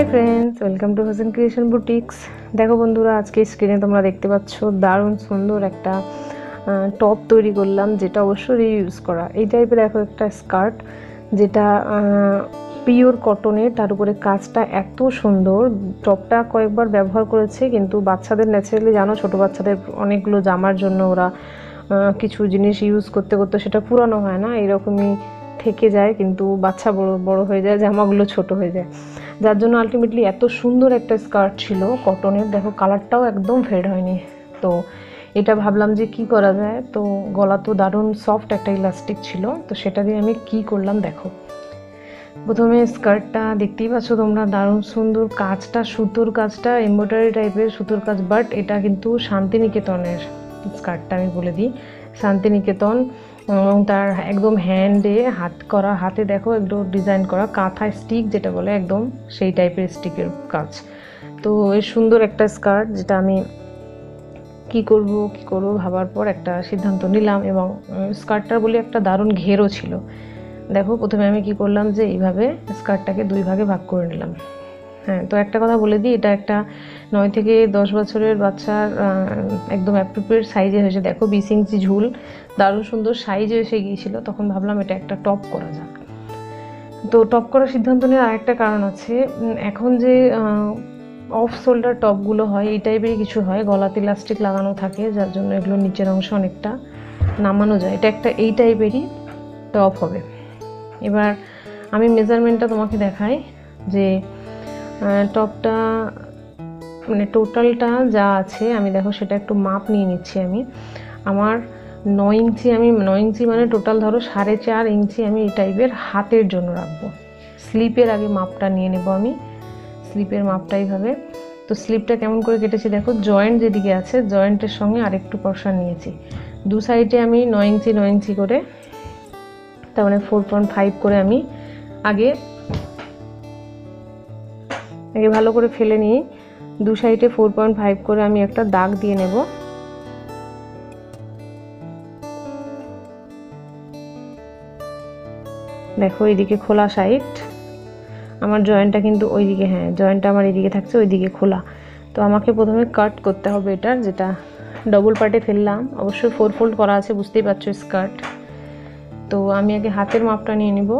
High friends welcome to fashion creation boutiques. देखो बंधुरा आज के स्क्रिने तुम्हारा देखते पाচ্ছ दारुण सुंदर एक टप तैरी करलाम जेटा अवश्य রিউজ करा। এই টাইপের দেখো একটা স্কার্ট যেটা পিওর কটনের, তার উপরে কাজটা এত সুন্দর। টপটা কয়েকবার ব্যবহার করেছে, কিন্তু বাচ্চাদের ন্যাচারালি জানো ছোট বাচ্চাদের অনেকগুলো জামার জন্য ওরা কিছু জিনিস ইউজ করতে করতে সেটা পুরানো হয় না, এরকমই থেকে যায়, কিন্তু বাচ্চা বড় বড় হয়ে যায়, জামাগুলো ছোট হয়ে যায়, যার জন্য আলটিমেটলি এত সুন্দর একটা স্কার্ট ছিল কটনের। দেখো কালারটাও একদম ফেড হয়নি। তো এটা ভাবলাম যে কি করা যায়, তো গলা তো দারুণ সফট একটা ইলাস্টিক ছিল, তো সেটা দিয়ে আমি কি করলাম দেখো। প্রথমে স্কার্টটা দেখতেই পাচ্ছ তোমরা, দারুণ সুন্দর কাজটা, সুতোর কাজটা এমব্রয়ডারি টাইপের সুতোর কাজ, বাট এটা কিন্তু শান্তিনিকেতনের স্কার্টটা, আমি বলে দিই শান্তিনিকেতন, এবং তার একদম হ্যান্ডে হাত করা, হাতে দেখো একদম ডিজাইন করা কাঁথা স্টিক যেটা বলে একদম সেই টাইপের স্টিকের কাজ। তো এই সুন্দর একটা স্কার্ট যেটা আমি কি করব ভাবার পর একটা সিদ্ধান্ত নিলাম, এবং স্কার্টটার বলে একটা দারুণ ঘেরও ছিল। দেখো প্রথমে আমি কি করলাম যে এইভাবে স্কার্টটাকে দুই ভাগে ভাগ করে নিলাম। হ্যাঁ, তো একটা কথা বলে দিই, এটা একটা 9 থেকে 10 বছরের বাচ্চার একদম অ্যাপ্রোপ্রিয়েট সাইজে হয়েছে। দেখো 20 ইঞ্চি ঝুল, দারুণ সুন্দর সাইজে এসে গিয়েছিল। তখন ভাবলাম এটা একটা টপ করা যাক। তো টপ করার সিদ্ধান্ত নেওয়ার আরেকটা কারণ আছে, এখন যে অফ শোল্ডার টপগুলো হয় এই টাইপেরই কিছু হয়, গলাতে ইলাস্টিক লাগানো থাকে, যার জন্য এগুলো নিচের অংশ অনেকটা নামানো যায়। এটা একটা এই টাইপেরই টপ হবে। এবার আমি মেজারমেন্টটা তোমাকে দেখাই যে টপটা মানে টোটালটা যা আছে, আমি দেখো সেটা একটু মাপ নিয়ে নিচ্ছি। আমার 9 ইঞ্চি, আমি 9 ইঞ্চি মানে টোটাল ধরো 4.5 ইঞ্চি আমি এই টাইপের হাতের জন্য রাখবো। স্লিপের আগে মাপটা নিয়ে নেব আমি, স্লিপের মাপটা এইভাবে। তো স্লিপটা কেমন করে কেটেছি দেখো, জয়েন্ট যেদিকে আছে জয়েন্টের সঙ্গে আরেকটু পর্শন নিয়েছি, দু সাইডে আমি 9 ইঞ্চি করে, তার মানে 4.5 করে আমি আগে ভালো করে ফেলে নিই। দু সাইডে 4.5 করে আমি একটা দাগ দিয়ে নেব। দেখো এইদিকে খোলা সাইড, আমার জয়েন্টটা কিন্তু ওইদিকে, হ্যাঁ জয়েন্টটা আমার এইদিকে থাকছে, ওইদিকে খোলা। তো আমাকে প্রথমে কাট করতে হবে এটার, যেটা ডবল পার্টে ফেললাম, অবশ্যই 4 ফোল্ড করা আছে, বুঝতেই পারছো স্কার্ট। তো আমি আগে হাতের মাপটা নিয়ে নিব।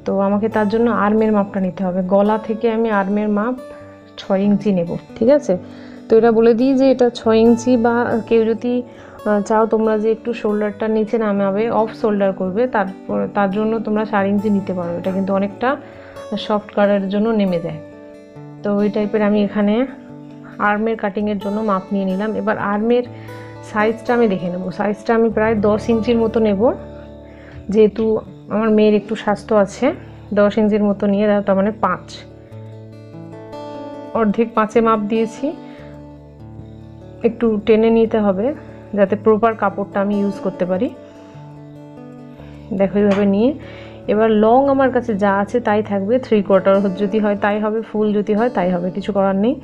তো আমাকে তার জন্য আর্মের মাপটা নিতে হবে। গলা থেকে আমি আর্মের মাপ 6 ইঞ্চি নেব, ঠিক আছে। তো এটা বলে দিই যে এটা 6 ইঞ্চি, বা কেউ যদি চাও তোমরা যে একটু শোল্ডারটা নিচে নামাবে, অফ শোল্ডার করবে, তার জন্য তোমরা 4 ইঞ্চি নিতে পারো। এটা কিন্তু অনেকটা সফট কাটারের জন্য নেমে যায়। তো ওই টাইপের আমি এখানে আর্মের কাটিংয়ের জন্য মাপ নিয়ে নিলাম। এবার আর্মের সাইজটা আমি দেখে নেব। সাইজটা আমি প্রায় 10 ইঞ্চির মতো নেব, যেহেতু আমার মেয়ের একটু স্বাস্থ্য আছে। 10 ইঞ্চির মতো নিয়ে তার মানে 5, অর্ধেক 5-এ মাপ দিয়েছি। একটু টেনে নিতে হবে যাতে প্রপার কাপড়টা আমি ইউজ করতে পারি। দেখো এইভাবে নিয়ে, এবার লং আমার কাছে যা আছে তাই থাকবে, 3/4 যদি হয় তাই হবে, ফুল যদি হয় তাই হবে, কিছু করার নেই।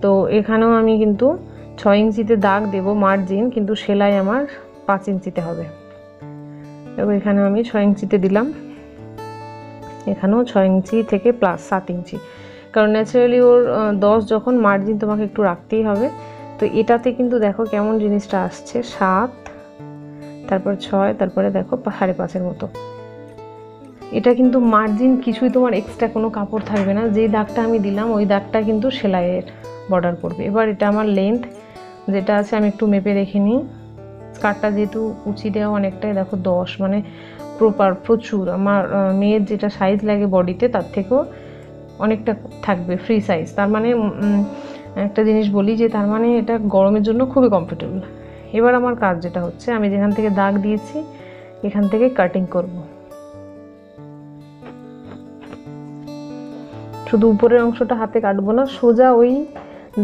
তো এখানেও আমি কিন্তু 6 ইঞ্চিতে দাগ দেব মার্জিন, কিন্তু সেলাই আমার 5 ইঞ্চিতে হবে। এবার এখানে আমি 6 ইঞ্চিতে দিলাম, এখানেও 6 ইঞ্চি থেকে প্লাস 7 ইঞ্চি, কারণ ন্যাচারালি ওর 10 যখন মার্জিন তোমাকে একটু রাখতেই হবে। তো এটাতে কিন্তু দেখো কেমন জিনিসটা আসছে, 7, তারপর 6, তারপরে দেখো 5.5-এর মতো। এটা কিন্তু মার্জিন কিছুই, তোমার এক্সট্রা কোনো কাপড় থাকবে না। যে দাগটা আমি দিলাম ওই দাগটা কিন্তু সেলাইয়ের বর্ডার পড়বে। এবার এটা আমার লেন্থ যেটা আছে আমি একটু মেপে দেখে নিই। স্কার্টটা যেহেতু কুচি দেওয়া অনেকটাই, দেখো 10 মানে প্রচুর। আমার মেয়ের যেটা সাইজ লাগে বডিতে তার থেকেও অনেকটা থাকবে ফ্রি সাইজ। তার মানে একটা জিনিস বলি যে তার মানে এটা গরমের জন্য খুবই কমফোর্টেবল। এবার আমার কাজ যেটা হচ্ছে, আমি যেখান থেকে দাগ দিয়েছি এখান থেকে কাটিং করব। শুধু উপরের অংশটা হাতে কাটবো না, সোজা ওই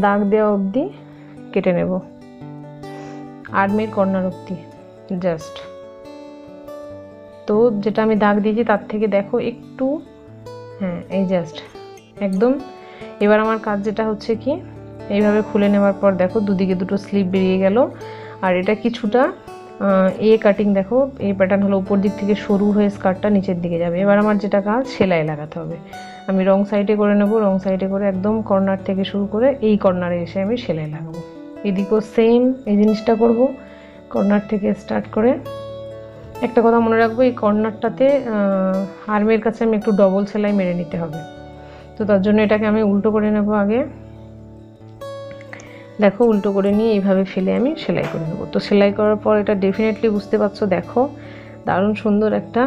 দাগ দেওয়া অবধি কেটে নেব, আর্মের কর্নার অবধি জাস্ট। তো যেটা আমি দাগ দিয়েছি তার থেকে দেখো একটু, হ্যাঁ এই জাস্ট একদম। এবার আমার কাজ যেটা হচ্ছে কি, এইভাবে খুলে নেওয়ার পর দেখো দুদিকে দুটো স্লিপ বেরিয়ে গেল, আর এটা কিছুটা এ কাটিং, দেখো এই প্যাটার্ন হলো উপর দিক থেকে সরু হয়ে স্কার্টটা নিচের দিকে যাবে। এবার আমার যেটা কাজ, সেলাই লাগাতে হবে। আমি রং সাইডে করে নেব। রং সাইডে করে একদম কর্নার থেকে শুরু করে এই কর্নারে এসে আমি সেলাই লাগাবো। এদিকেও সেম এই জিনিসটা করব, কর্নার থেকে স্টার্ট করে। একটা কথা মনে রাখবো, এই কর্নারটাতে আর্মের কাছে আমি একটু ডবল সেলাই মেরে নিতে হবে। তো তার জন্য এটাকে আমি উল্টো করে নেব আগে। দেখো উল্টো করে নিয়ে এইভাবে ফেলে আমি সেলাই করে নেব। তো সেলাই করার পর এটা ডেফিনেটলি বুঝতে পারছো, দেখো দারুণ সুন্দর একটা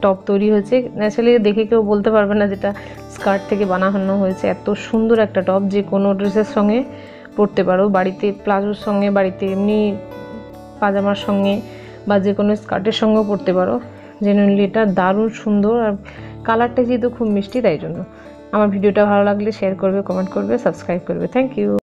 টপ তৈরি হয়েছে। ন্যাচারালি দেখে কেউ বলতে পারবে না যেটা স্কার্ট থেকে বানানো হয়েছে। এত সুন্দর একটা টপ, যে কোনো ড্রেসের সঙ্গে পরতে পারো, বাড়িতে প্লাজোর সঙ্গে, বাড়িতে এমনি পাজামার সঙ্গে বা যে কোনো স্কার্টের সঙ্গেও পরতে পারো। জেনুইনলি এটা দারুণ সুন্দর, আর কালারটা যেহেতু খুব মিষ্টি, তাই জন্য। আমার ভিডিওটা ভালো লাগলে শেয়ার করবে, কমেন্ট করবে, সাবস্ক্রাইব করবে। Thank you.